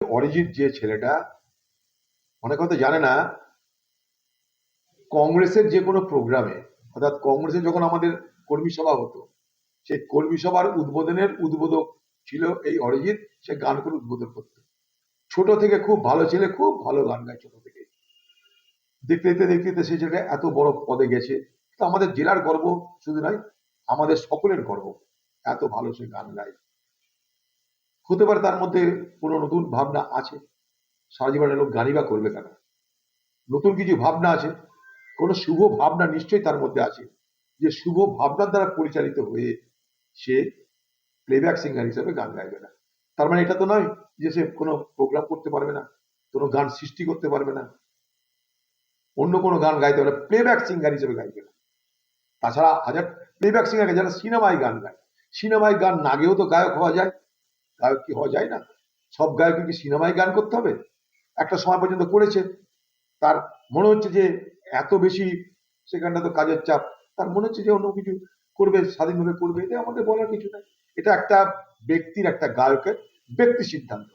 অরিজিৎ যে ছেলেটা অনেক কথা জানে না, কংগ্রেসের যে কোনো প্রোগ্রামে, অর্থাৎ কংগ্রেসের যখন আমাদের কর্মী সভা হতো, সেই কর্মী সভার উদ্বোধনের উদ্বোধক ছিল এই অরিজিৎ। সে গান করে উদ্বোধন করত। ছোট থেকে খুব ভালো ছেলে, খুব ভালো গান গায় ছোট থেকে। দেখতে দেখতে দেখতে দেখতে সেই ছেলেটা এত বড় পদে গেছে। তো আমাদের জেলার গর্ব শুধু নয়, আমাদের সকলের গর্ব, এত ভালো সে গান গায়। হতে পারে তার মধ্যে কোনো নতুন ভাবনা আছে, সারা জীবনের লোক গানই বা করবে কেন? নতুন কিছু ভাবনা আছে, কোনো শুভ ভাবনা নিশ্চয়ই তার মধ্যে আছে, যে শুভ ভাবনার দ্বারা পরিচালিত হয়ে সে প্লেব্যাক সিঙ্গার হিসেবে গান গাইবে না। তার মানে এটা তো নয় যে সে কোনো প্রোগ্রাম করতে পারবে না, কোনো গান সৃষ্টি করতে পারবে না, অন্য কোনো গান গাইতে পারবে, প্লেব্যাক সিঙ্গার হিসেবে গাইবে না। তাছাড়া হাজার প্লেব্যাক সিঙ্গার যারা সিনেমায় গান গায়, সিনেমায় গান না গেয়েও তো গায়ক হওয়া যায়। গায়ক কি হওয়া যায় না? সব গায়ক কি সিনেমায় গান করতে হবে? একটা সময় পর্যন্ত করেছে, তার মনে হচ্ছে যে এত বেশি সেখানটা তো কাজের চাপ, তার মনে হচ্ছে যে অন্য কিছু করবে, স্বাধীনভাবে করবে, এটা আমাদের বলার কিছু নাই। এটা একটা ব্যক্তির, একটা গায়কের ব্যক্তি সিদ্ধান্ত।